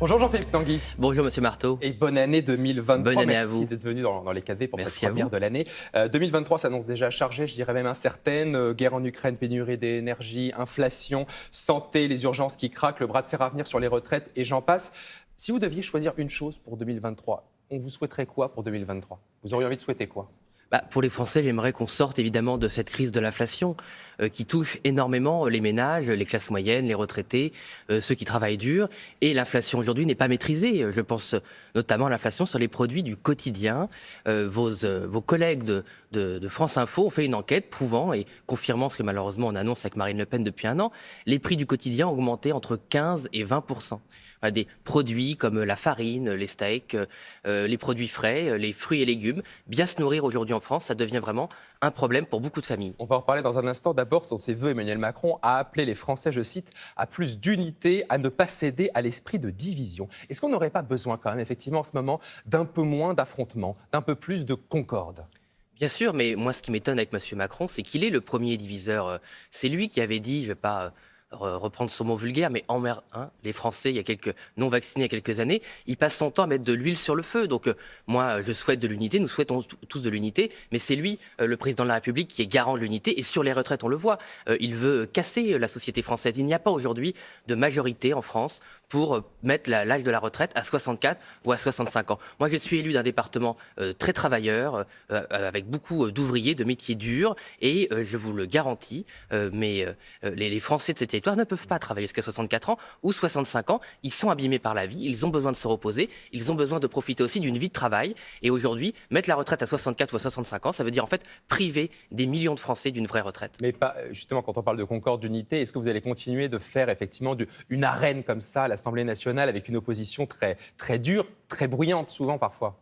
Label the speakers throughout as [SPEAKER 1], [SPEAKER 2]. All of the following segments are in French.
[SPEAKER 1] Bonjour Jean-Philippe Tanguy.
[SPEAKER 2] Bonjour Monsieur Marteau.
[SPEAKER 1] Et bonne année 2023.
[SPEAKER 2] Bonne année à
[SPEAKER 1] Merci
[SPEAKER 2] vous.
[SPEAKER 1] d'être venu dans les 4V pour
[SPEAKER 2] Merci
[SPEAKER 1] cette première de l'année. 2023 s'annonce déjà chargée, je dirais même incertaine. Guerre en Ukraine, pénurie d'énergie, inflation, santé, les urgences qui craquent, le bras de fer à venir sur les retraites et j'en passe. Si vous deviez choisir une chose pour 2023, on vous souhaiterait quoi pour 2023 ? Vous auriez envie de souhaiter quoi ?
[SPEAKER 2] Pour les Français, j'aimerais qu'on sorte évidemment de cette crise de l'inflation qui touche énormément les ménages, les classes moyennes, les retraités, ceux qui travaillent dur. Et l'inflation aujourd'hui n'est pas maîtrisée. Je pense notamment à l'inflation sur les produits du quotidien. Vos collègues de France Info ont fait une enquête prouvant et confirmant ce que malheureusement on annonce avec Marine Le Pen depuis un an. Les prix du quotidien ont augmenté entre 15 et 20%. Voilà, des produits comme la farine, les steaks, les produits frais, les fruits et légumes. Bien se nourrir aujourd'hui en France, ça devient vraiment un problème pour beaucoup de familles.
[SPEAKER 1] On va en reparler dans un instant. D'abord, dans ses vœux, Emmanuel Macron a appelé les Français, je cite, à plus d'unité, à ne pas céder à l'esprit de division. Est-ce qu'on n'aurait pas besoin quand même, effectivement, en ce moment, d'un peu moins d'affrontements, d'un peu plus de concorde ?
[SPEAKER 2] Bien sûr, mais moi, ce qui m'étonne avec M. Macron, c'est qu'il est le premier diviseur. C'est lui qui avait dit, je ne vais pas reprendre son mot vulgaire, mais les Français, il y a quelques non-vaccinés il y a quelques années, ils passent son temps à mettre de l'huile sur le feu. Donc moi, je souhaite de l'unité, nous souhaitons tous de l'unité, mais c'est lui, le président de la République, qui est garant de l'unité. Et sur les retraites, on le voit, il veut casser la société française. Il n'y a pas aujourd'hui de majorité en France pour mettre l'âge de la retraite à 64 ou à 65 ans. Moi, je suis élu d'un département très travailleur, avec beaucoup d'ouvriers, de métiers durs, et je vous le garantis, les Français de ce territoire ne peuvent pas travailler jusqu'à 64 ans ou 65 ans. Ils sont abîmés par la vie, ils ont besoin de se reposer, ils ont besoin de profiter aussi d'une vie de travail. Et aujourd'hui, mettre la retraite à 64 ou à 65 ans, ça veut dire en fait priver des millions de Français d'une vraie retraite.
[SPEAKER 1] Mais pas, justement, quand on parle de concorde, d'unité, est-ce que vous allez continuer de faire effectivement une arène comme ça à l'Assemblée nationale avec une opposition très, très dure, très bruyante souvent parfois ?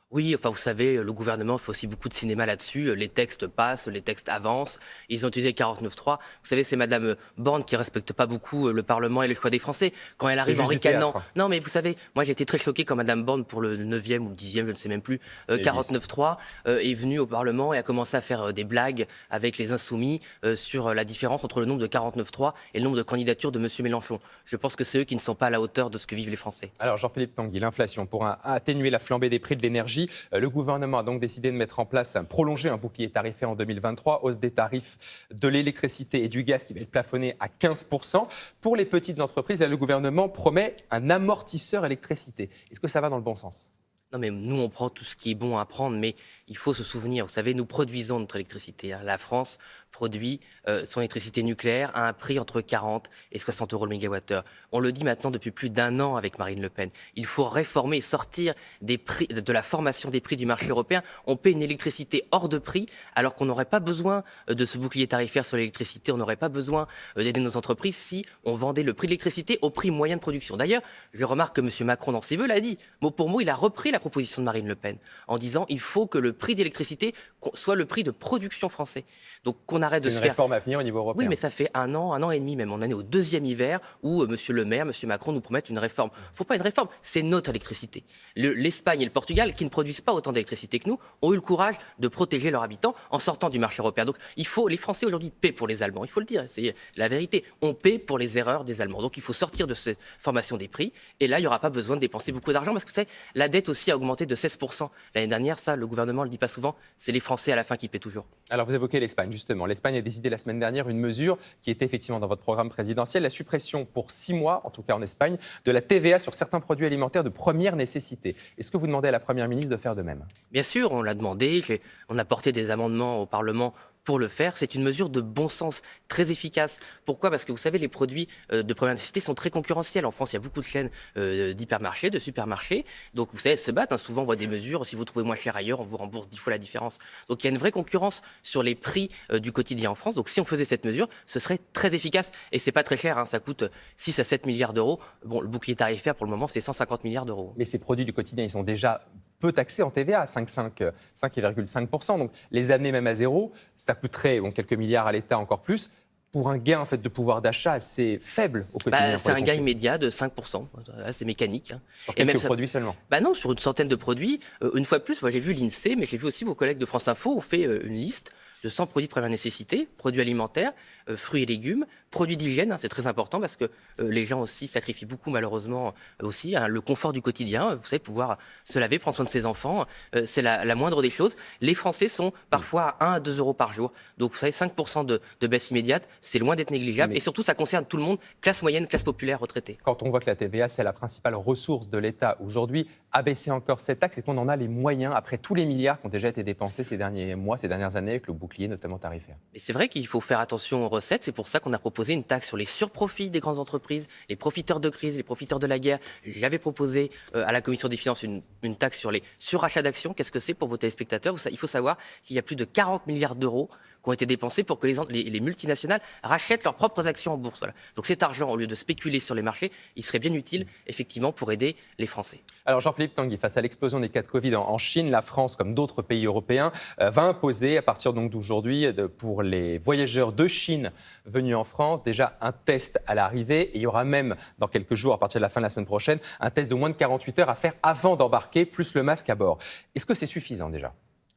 [SPEAKER 2] Oui, enfin vous savez, le gouvernement fait aussi beaucoup de cinéma là-dessus. Les textes passent, les textes avancent. Ils ont utilisé le 49.3. Vous savez, c'est Madame Borne qui respecte pas beaucoup le Parlement et le choix des Français. Quand elle arrive en ricanant. Non, mais vous savez, moi j'ai été très choqué quand Madame Borne, pour le 9e ou le 10e, je ne sais même plus, 49.3, est venue au Parlement et a commencé à faire des blagues avec les Insoumis sur la différence entre le nombre de 49.3 et le nombre de candidatures de Monsieur Mélenchon. Je pense que c'est eux qui ne sont pas à la hauteur de ce que vivent les Français.
[SPEAKER 1] Alors Jean-Philippe Tanguy, l'inflation, pour atténuer la flambée des prix de l'énergie, le gouvernement a donc décidé de mettre en place, prolonger un bouclier tarifaire en 2023, hausse des tarifs de l'électricité et du gaz qui va être plafonné à 15%. Pour les petites entreprises, là, le gouvernement promet un amortisseur électricité. Est-ce que ça va dans le bon sens ?
[SPEAKER 2] Non, mais nous, on prend tout ce qui est bon à prendre, mais il faut se souvenir, vous savez, nous produisons notre électricité. La France produit son électricité nucléaire à un prix entre 40 et 60 euros le mégawattheure. On le dit maintenant depuis plus d'un an avec Marine Le Pen. Il faut réformer et sortir des prix, de la formation des prix du marché européen. On paie une électricité hors de prix, alors qu'on n'aurait pas besoin de ce bouclier tarifaire sur l'électricité. On n'aurait pas besoin d'aider nos entreprises si on vendait le prix de l'électricité au prix moyen de production. D'ailleurs, je remarque que M. Macron, dans ses vœux, l'a dit. Mot pour mot, il a repris la proposition de Marine Le Pen en disant il faut que le prix d'électricité soit le prix de production français. Donc qu'on arrête de se faire...
[SPEAKER 1] C'est une réforme à venir au niveau européen.
[SPEAKER 2] Oui, mais ça fait un an et demi même. On en est au deuxième hiver où Monsieur le maire, Monsieur Macron nous promettent une réforme. Il ne faut pas une réforme, c'est notre électricité. L'Espagne et le Portugal, qui ne produisent pas autant d'électricité que nous, ont eu le courage de protéger leurs habitants en sortant du marché européen. Donc les Français aujourd'hui paient pour les Allemands. Il faut le dire, c'est la vérité. On paie pour les erreurs des Allemands. Donc il faut sortir de cette formation des prix. Et là, il n'y aura pas besoin de dépenser beaucoup d'argent parce que vous savez, la dette aussi a augmenté de 16%. L'année dernière, ça, le gouvernement ne le dit pas souvent, c'est les Français à la fin qui paient toujours.
[SPEAKER 1] Alors vous évoquez l'Espagne, justement. L'Espagne a décidé la semaine dernière une mesure qui était effectivement dans votre programme présidentiel, la suppression pour 6 mois, en tout cas en Espagne, de la TVA sur certains produits alimentaires de première nécessité. Est-ce que vous demandez à la Première ministre de faire de même ?
[SPEAKER 2] Bien sûr, on l'a demandé, on a porté des amendements au Parlement pour le faire. C'est une mesure de bon sens, très efficace. Pourquoi ? Parce que vous savez, les produits de première nécessité sont très concurrentiels. En France, il y a beaucoup de chaînes d'hypermarchés, de supermarchés. Donc, vous savez, elles se battent. Souvent, on voit des mesures. Si vous trouvez moins cher ailleurs, on vous rembourse 10 fois la différence. Donc, il y a une vraie concurrence sur les prix du quotidien en France. Donc, si on faisait cette mesure, ce serait très efficace. Et c'est pas très cher. Ça coûte 6 à 7 milliards d'euros. Bon, le bouclier tarifaire, pour le moment, c'est 150 milliards d'euros.
[SPEAKER 1] Mais ces produits du quotidien, ils sont déjà peu taxés en TVA, 5,5%. Donc, les amener même à zéro, ça coûterait quelques milliards à l'État, encore plus, pour un gain en fait, de pouvoir d'achat assez faible au quotidien.
[SPEAKER 2] C'est un gain immédiat de 5%. Là, c'est mécanique.
[SPEAKER 1] Sur quelques produits seulement.
[SPEAKER 2] Non, sur une centaine de produits. Une fois de plus, moi j'ai vu l'INSEE, mais j'ai vu aussi vos collègues de France Info ont fait une liste de 100 produits de première nécessité, produits alimentaires, fruits et légumes, Produits d'hygiène, c'est très important parce que les gens aussi sacrifient beaucoup malheureusement aussi le confort du quotidien. Vous savez, pouvoir se laver, prendre soin de ses enfants, c'est la moindre des choses. Les Français sont parfois à 1 à 2 euros par jour. Donc vous savez, 5% de baisse immédiate, c'est loin d'être négligeable. Et surtout, ça concerne tout le monde, classe moyenne, classe populaire, retraité.
[SPEAKER 1] Quand on voit que la TVA, c'est la principale ressource de l'État aujourd'hui, abaisser encore cette taxe et qu'on en a les moyens après tous les milliards qui ont déjà été dépensés ces derniers mois, ces dernières années avec le bouclier notamment tarifaire.
[SPEAKER 2] Mais c'est vrai qu'il faut faire attention aux recettes. C'est pour ça qu'on a proposé une taxe sur les surprofits des grandes entreprises, les profiteurs de crise, les profiteurs de la guerre. J'avais proposé à la Commission des finances une taxe sur les surachats d'actions. Qu'est-ce que c'est pour vos téléspectateurs? Il faut savoir qu'il y a plus de 40 milliards d'euros qui ont été dépensés pour que les multinationales rachètent leurs propres actions en bourse. Voilà. Donc cet argent, au lieu de spéculer sur les marchés, il serait bien utile effectivement pour aider les Français.
[SPEAKER 1] Alors Jean-Philippe Tanguy, face à l'explosion des cas de Covid en Chine, la France, comme d'autres pays européens, va imposer à partir donc d'aujourd'hui pour les voyageurs de Chine venus en France déjà un test à l'arrivée. Et il y aura même dans quelques jours, à partir de la fin de la semaine prochaine, un test de moins de 48 heures à faire avant d'embarquer, plus le masque à bord. Est-ce que c'est suffisant déjà ?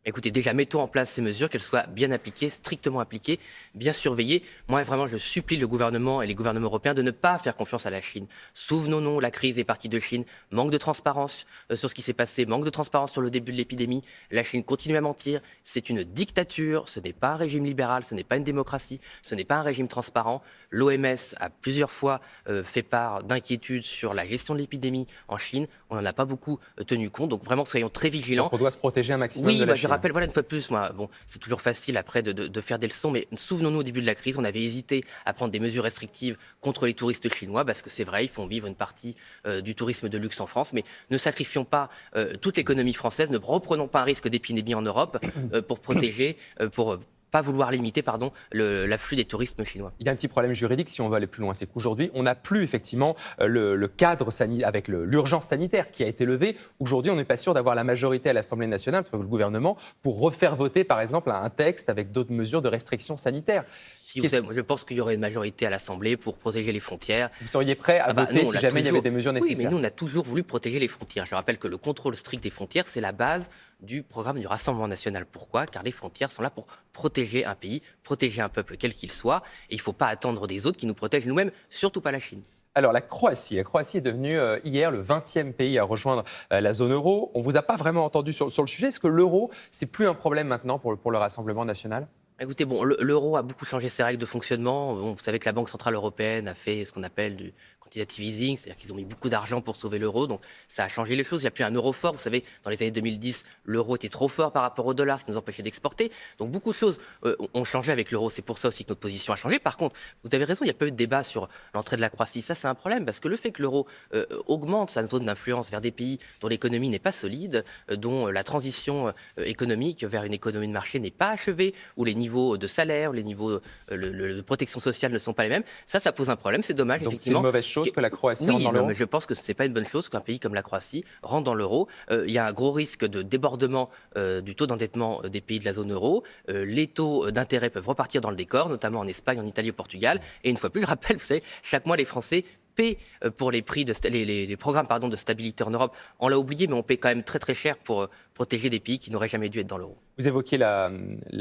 [SPEAKER 2] Écoutez, déjà, mettons en place ces mesures, qu'elles soient bien appliquées, strictement appliquées, bien surveillées. Moi, vraiment, je supplie le gouvernement et les gouvernements européens de ne pas faire confiance à la Chine. Souvenons-nous, la crise est partie de Chine. Manque de transparence sur ce qui s'est passé, manque de transparence sur le début de l'épidémie. La Chine continue à mentir. C'est une dictature, ce n'est pas un régime libéral, ce n'est pas une démocratie, ce n'est pas un régime transparent. L'OMS a plusieurs fois fait part d'inquiétudes sur la gestion de l'épidémie en Chine. On n'en a pas beaucoup tenu compte, donc vraiment, soyons très vigilants.
[SPEAKER 1] Donc on doit se protéger un maximum de la Chine.
[SPEAKER 2] Je rappelle, voilà, une fois de plus, c'est toujours facile après de faire des leçons, mais souvenons-nous au début de la crise, on avait hésité à prendre des mesures restrictives contre les touristes chinois, parce que c'est vrai, ils font vivre une partie du tourisme de luxe en France, mais ne sacrifions pas toute l'économie française, ne reprenons pas un risque d'épidémie en Europe pour protéger, pour pas vouloir limiter l'afflux des touristes chinois.
[SPEAKER 1] Il y a un petit problème juridique si on veut aller plus loin, c'est qu'aujourd'hui, on n'a plus effectivement le cadre sanitaire avec l'urgence sanitaire qui a été levée. Aujourd'hui, on n'est pas sûr d'avoir la majorité à l'Assemblée nationale, le gouvernement, pour refaire voter par exemple un texte avec d'autres mesures de restrictions sanitaires.
[SPEAKER 2] Je pense qu'il y aurait une majorité à l'Assemblée pour protéger les frontières.
[SPEAKER 1] Vous seriez prêt à voter si jamais il y avait des mesures nécessaires?
[SPEAKER 2] Oui, mais nous, on a toujours voulu protéger les frontières. Je rappelle que le contrôle strict des frontières, c'est la base du programme du Rassemblement national. Pourquoi? Car les frontières sont là pour protéger un pays, protéger un peuple quel qu'il soit. Et il ne faut pas attendre des autres qui nous protègent nous-mêmes, surtout pas la Chine.
[SPEAKER 1] Alors la Croatie est devenue hier le 20e pays à rejoindre la zone euro. On ne vous a pas vraiment entendu sur le sujet. Est-ce que l'euro, c'est plus un problème maintenant pour le Rassemblement national?
[SPEAKER 2] Écoutez, l'euro a beaucoup changé ses règles de fonctionnement. Vous savez que la Banque centrale européenne a fait ce qu'on appelle du quantitative easing, c'est-à-dire qu'ils ont mis beaucoup d'argent pour sauver l'euro, donc ça a changé les choses. Il n'y a plus un euro fort. Vous savez, dans les années 2010, l'euro était trop fort par rapport au dollar, ce qui nous empêchait d'exporter. Donc beaucoup de choses ont changé avec l'euro. C'est pour ça aussi que notre position a changé. Par contre, vous avez raison, il n'y a pas eu de débat sur l'entrée de la Croatie. Ça, c'est un problème, parce que le fait que l'euro augmente sa zone d'influence vers des pays dont l'économie n'est pas solide, dont la transition économique vers une économie de marché n'est pas achevée, où les niveaux de salaire, les niveaux de protection sociale ne sont pas les mêmes, ça pose un problème. C'est dommage,
[SPEAKER 1] donc
[SPEAKER 2] effectivement.
[SPEAKER 1] C'est une mauvaise chose que la Croatie rentre dans l'euro?
[SPEAKER 2] Mais je pense que ce n'est pas une bonne chose qu'un pays comme la Croatie rentre dans l'euro. Il y a un gros risque de débordement du taux d'endettement des pays de la zone euro. Les taux d'intérêt peuvent repartir dans le décor, notamment en Espagne, en Italie, au Portugal. Et une fois plus, je rappelle, vous savez, chaque mois, les Français paient pour les prix les programmes de stabilité en Europe. On l'a oublié, mais on paie quand même très très cher pour protéger des pays qui n'auraient jamais dû être dans l'euro.
[SPEAKER 1] Vous évoquiez la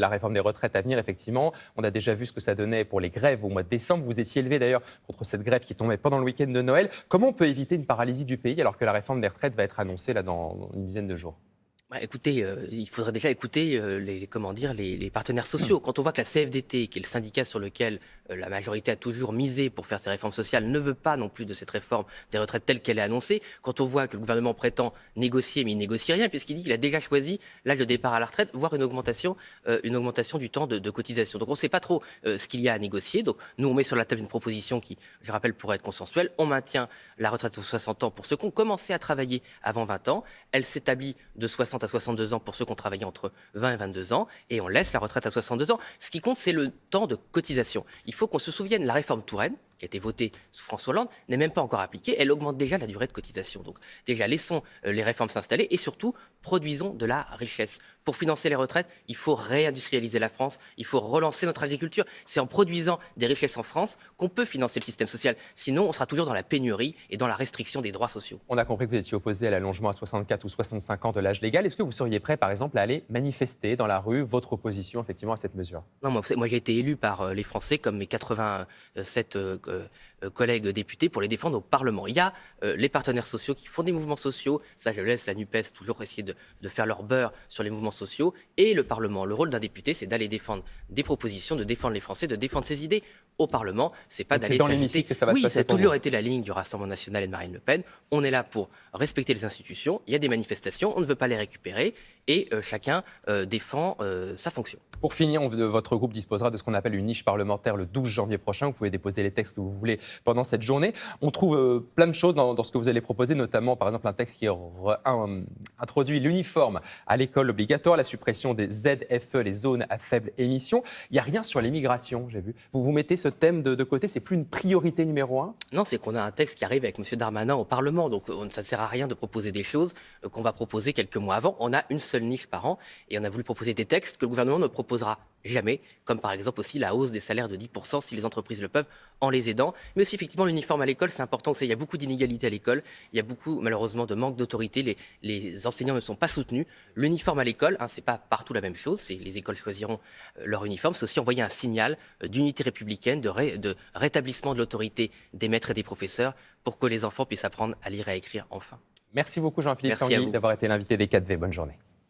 [SPEAKER 1] réforme des retraites à venir, effectivement. On a déjà vu ce que ça donnait pour les grèves au mois de décembre. Vous étiez élevé d'ailleurs contre cette grève qui tombait pendant le week-end de Noël. Comment on peut éviter une paralysie du pays alors que la réforme des retraites va être annoncée là, dans une dizaine de jours?
[SPEAKER 2] Écoutez, il faudrait déjà écouter les partenaires sociaux. Quand on voit que la CFDT, qui est le syndicat sur lequel la majorité a toujours misé pour faire ces réformes sociales, ne veut pas non plus de cette réforme des retraites telle qu'elle est annoncée, quand on voit que le gouvernement prétend négocier, mais il ne négocie rien, puisqu'il dit qu'il a déjà choisi l'âge de départ à la retraite, voire une augmentation du temps de cotisation. Donc on ne sait pas trop ce qu'il y a à négocier. Donc nous, on met sur la table une proposition qui, je rappelle, pourrait être consensuelle. On maintient la retraite aux 60 ans pour ceux qui ont commencé à travailler avant 20 ans. Elle s'établit de 60 à 62 ans pour ceux qui ont travaillé entre 20 et 22 ans, et on laisse la retraite à 62 ans. Ce qui compte, c'est le temps de cotisation. Il faut qu'on se souvienne, la réforme Touraine, qui a été votée sous François Hollande, n'est même pas encore appliquée. Elle augmente déjà la durée de cotisation. Donc déjà, laissons les réformes s'installer et surtout, produisons de la richesse. Pour financer les retraites, il faut réindustrialiser la France, il faut relancer notre agriculture. C'est en produisant des richesses en France qu'on peut financer le système social. Sinon, on sera toujours dans la pénurie et dans la restriction des droits sociaux.
[SPEAKER 1] On a compris que vous étiez opposé à l'allongement à 64 ou 65 ans de l'âge légal. Est-ce que vous seriez prêt, par exemple, à aller manifester dans la rue votre opposition effectivement à cette mesure?
[SPEAKER 2] Non, moi j'ai été élu par les Français comme mes 87 collègues députés pour les défendre au Parlement. Il y a les partenaires sociaux qui font des mouvements sociaux, ça je laisse la NUPES toujours essayer de faire leur beurre sur les mouvements sociaux, et le Parlement. Le rôle d'un député, c'est d'aller défendre des propositions, de défendre les Français, de défendre ses idées au Parlement. C'est pas d'aller
[SPEAKER 1] dans
[SPEAKER 2] s'agiter.
[SPEAKER 1] l'hémicycle que ça va se
[SPEAKER 2] Oui,
[SPEAKER 1] passer
[SPEAKER 2] ça a
[SPEAKER 1] pour
[SPEAKER 2] toujours
[SPEAKER 1] vous.
[SPEAKER 2] été la ligne du Rassemblement national et de Marine Le Pen. On est là pour respecter les institutions, il y a des manifestations, on ne veut pas les récupérer, et chacun défend sa fonction.
[SPEAKER 1] Pour finir, votre groupe disposera de ce qu'on appelle une niche parlementaire le 12 janvier prochain. Vous pouvez déposer les textes que vous voulez pendant cette journée. On trouve plein de choses dans ce que vous allez proposer, notamment par exemple un texte qui introduit l'uniforme à l'école obligatoire, la suppression des ZFE, les zones à faible émission. Il n'y a rien sur l'immigration, j'ai vu. Vous mettez ce thème de côté, c'est plus une priorité numéro 1?
[SPEAKER 2] Non, c'est qu'on a un texte qui arrive avec M. Darmanin au Parlement, donc ça ne sert à rien de proposer des choses qu'on va proposer quelques mois avant. On a une seule niche par an et on a voulu proposer des textes que le gouvernement ne proposera jamais, comme par exemple aussi la hausse des salaires de 10% si les entreprises le peuvent, en les aidant. Mais aussi effectivement l'uniforme à l'école, c'est important. Il y a beaucoup d'inégalités à l'école, il y a beaucoup malheureusement de manque d'autorité, les enseignants ne sont pas soutenus. L'uniforme à l'école, c'est pas partout la même chose, les écoles choisiront leur uniforme, c'est aussi envoyer un signal d'unité républicaine, de rétablissement de l'autorité des maîtres et des professeurs pour que les enfants puissent apprendre à lire et à écrire enfin.
[SPEAKER 1] Merci beaucoup Jean-Philippe
[SPEAKER 2] Merci à
[SPEAKER 1] Tanguy
[SPEAKER 2] vous.
[SPEAKER 1] d'avoir été l'invité des 4V. Bonne journée.